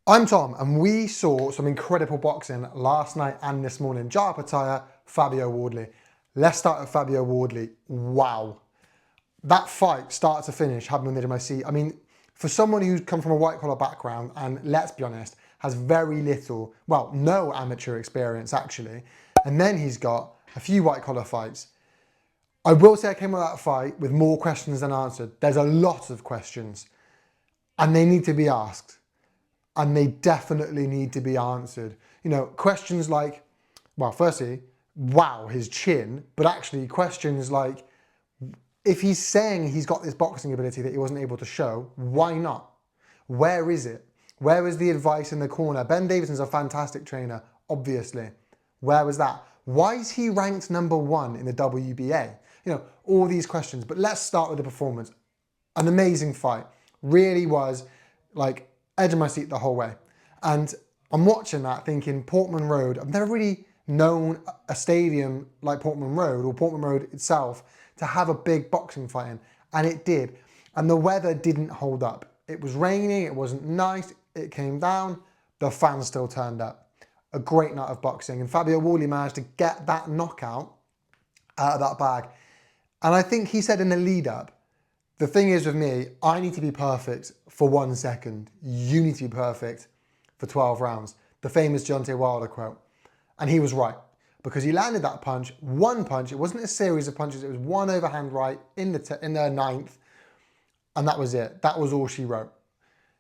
I'm Tom, and we saw some incredible boxing last night and this morning. Jaya Pataya, Fabio Wardley. Let's start with Fabio Wardley. Wow. That fight, start to finish, had me on the edge of my seat. I mean, for someone who's come from a white-collar background, and let's be honest, has very little, well, no amateur experience, actually, and then he's got a few white-collar fights. I will say I came out of that fight with more questions than answered. There's a lot of questions, and they need to be asked. And they definitely need to be answered. You know, questions like, well, firstly, wow, his chin, but actually questions like, if he's saying he's got this boxing ability that he wasn't able to show, why not? Where is it? Where is the advice in the corner? Ben Davidson's a fantastic trainer, obviously. Where was that? Why is he ranked #1 in the WBA? You know, all these questions, but let's start with the performance. An amazing fight. Really was like, edge of my seat the whole way. And I'm watching that thinking Portman Road, I've never really known a stadium like Portman Road or Portman Road itself to have a big boxing fight in, and it did. And the weather didn't hold up. It was raining, it wasn't nice, it came down, the fans still turned up. A great night of boxing, and Fabio Wardley managed to get that knockout out of that bag. And I think he said in the lead up, the thing is with me, I need to be perfect for 1 second. You need to be perfect for 12 rounds. The famous Deontay Wilder quote. And he was right, because he landed that punch, one punch. It wasn't a series of punches. It was one overhand right in the ninth. And that was it. That was all she wrote.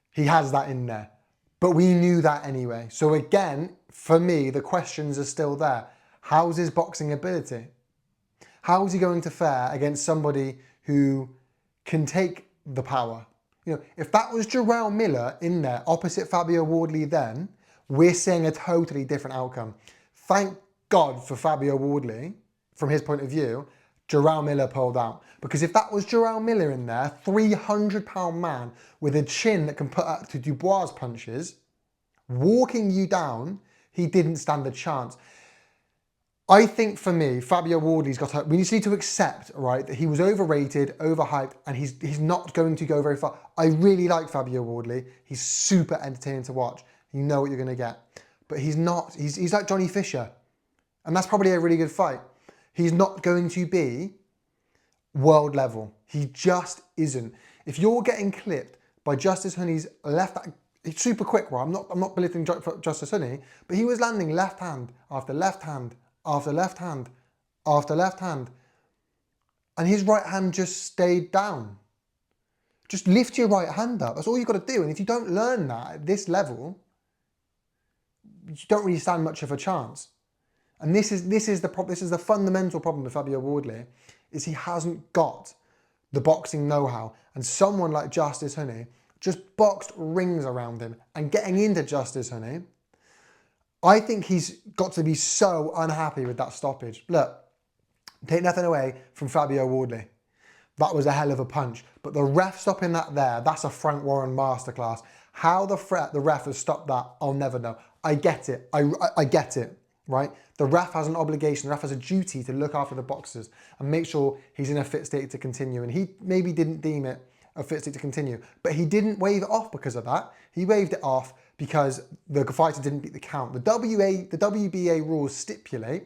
He has that in there. But we knew that anyway. So again, for me, the questions are still there. How's his boxing ability? How is he going to fare against somebody who can take the power? You know, if that was Jarrell Miller in there opposite Fabio Wardley, then we're seeing a totally different outcome. Thank God for Fabio Wardley, from his point of view, Jarrell Miller pulled out. Because if that was Jarrell Miller in there, 300-pound man with a chin that can put up to Dubois' punches, walking you down, he didn't stand a chance. I think for me, Fabio Wardley's got we just need to accept, right, that he was overrated, overhyped, and he's not going to go very far. I really like Fabio Wardley. He's super entertaining to watch. You know what you're going to get. But he's not, he's like Johnny Fisher. And that's probably a really good fight. He's not going to be world level. He just isn't. If you're getting clipped by Justis Huni's left, it's super quick, right? I'm not belittling Justis Huni, but he was landing left hand after left hand after left hand, after left hand. And his right hand just stayed down. Just lift your right hand up. That's all you've got to do. And if you don't learn that at this level, you don't really stand much of a chance. And this is the fundamental problem with Fabio Wardley, is he hasn't got the boxing know-how. And someone like Justis Huni just boxed rings around him. And getting into Justis Huni, I think he's got to be so unhappy with that stoppage. Look, take nothing away from Fabio Wardley. That was a hell of a punch. But the ref stopping that there, that's a Frank Warren masterclass. How the ref has stopped that, I'll never know. I get it. I get it, right? The ref has an obligation, the ref has a duty to look after the boxers and make sure he's in a fit state to continue. And he maybe didn't deem it a fit state to continue, but he didn't wave it off because of that. He waved it off because the fighter didn't beat the count. The WBA rules stipulate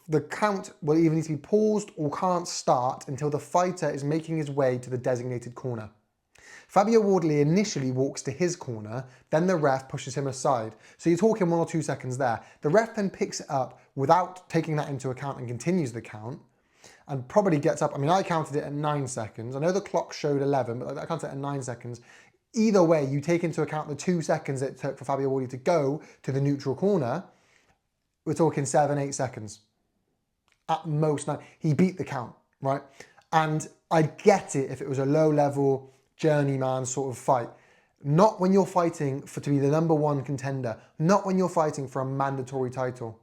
the count will either need to be paused or can't start until the fighter is making his way to the designated corner. Fabio Wardley initially walks to his corner, then the ref pushes him aside. So you're talking 1 or 2 seconds there. The ref then picks it up without taking that into account and continues the count, and probably gets up. I mean, I counted it at 9 seconds. I know the clock showed 11, but I counted it at 9 seconds. Either way, you take into account the 2 seconds it took for Fabio Wardley to go to the neutral corner, we're talking 7, 8 seconds. At most 9. He beat the count, right? And I get it if it was a low-level journeyman sort of fight. Not when you're fighting to be the #1 contender. Not when you're fighting for a mandatory title.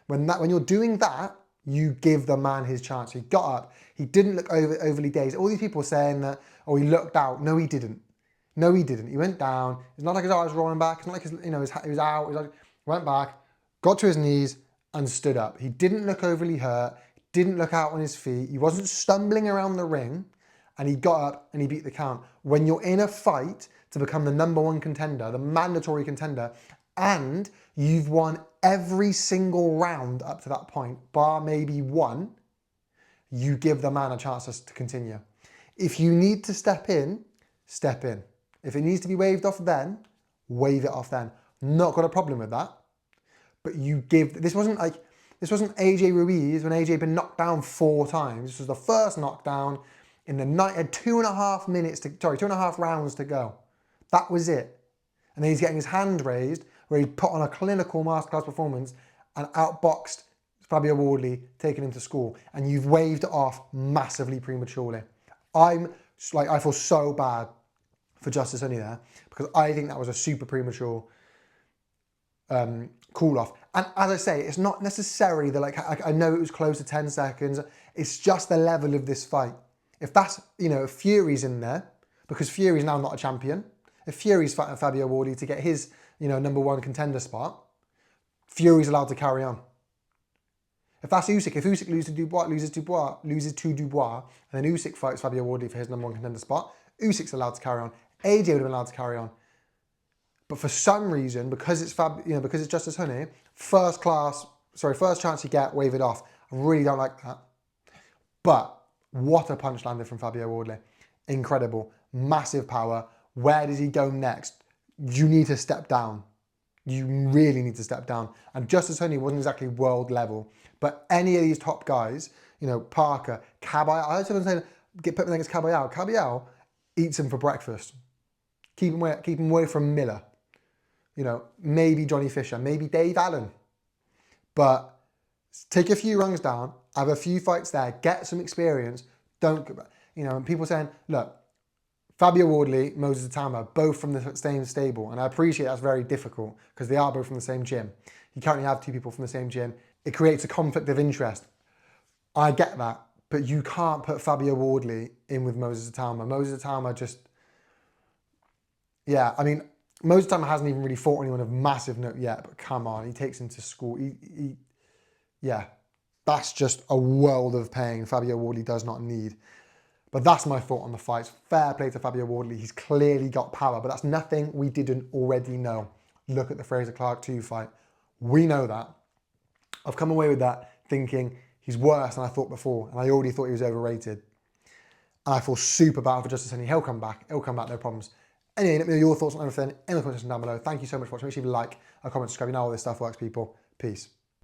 When you're doing that, you give the man his chance. He got up. He didn't look overly dazed. All these people saying that, oh, he looked out. No, he didn't. No, he didn't. He went down. It's not like his eyes were rolling back. It's not like he was out. He went back, got to his knees and stood up. He didn't look overly hurt. Didn't look out on his feet. He wasn't stumbling around the ring, and he got up and he beat the count. When you're in a fight to become the #1 contender, the mandatory contender, and you've won every single round up to that point, bar maybe one, you give the man a chance to continue. If you need to step in, step in. If it needs to be waved off then, wave it off then. Not got a problem with that. But you give, this wasn't AJ Ruiz when AJ had been knocked down 4 times. This was the first knockdown in the night, had 2.5 rounds to go. That was it. And then he's getting his hand raised where he put on a clinical masterclass performance and outboxed Fabio Wardley, taking him to school. And you've waved it off massively prematurely. I feel so bad for Justis Huni there because I think that was a super premature cool off. And as I say, it's not necessarily that I know it was close to 10 seconds. It's just the level of this fight. If that's, if Fury's in there, because Fury's now not a champion, if Fury's fighting Fabio Wardley to get his, #1 contender spot, Fury's allowed to carry on. If that's Usyk, if Usyk loses to Dubois, and then Usyk fights Fabio Wardley for his #1 contender spot, Usyk's allowed to carry on. AJ would have been allowed to carry on. But for some reason, because it's because it's Justis Huni, first chance you get, wave it off. I really don't like that. But what a punch landed from Fabio Wardley. Incredible. Massive power. Where does he go next? You need to step down. You really need to step down. And Justis Huni wasn't exactly world level. But any of these top guys, Parker, Caballero, I heard someone saying, put him against Caballero. Caballero eats him for breakfast. Keep him away from Miller. Maybe Johnny Fisher, maybe Dave Allen. But take a few rungs down, have a few fights there, get some experience. And people saying, look, Fabio Wardley, Moses Atama, both from the same stable. And I appreciate that's very difficult because they are both from the same gym. You currently have 2 people from the same gym. It creates a conflict of interest. I get that, but you can't put Fabio Wardley in with Moses Atama. Moses Atama just, Moses Atama hasn't even really fought anyone of massive note yet, but come on, he takes him to school. That's just a world of pain Fabio Wardley does not need. But that's my thought on the fights. Fair play to Fabio Wardley. He's clearly got power, but that's nothing we didn't already know. Look at the Fraser Clark 2 fight. We know that. I've come away with that thinking he's worse than I thought before, and I already thought he was overrated. And I feel super bad for Justis Huni. He'll come back, no problems. Anyway, let me know your thoughts on everything in the comment section down below. Thank you so much for watching. Make sure you like, comment, subscribe. You know how all this stuff works, people. Peace.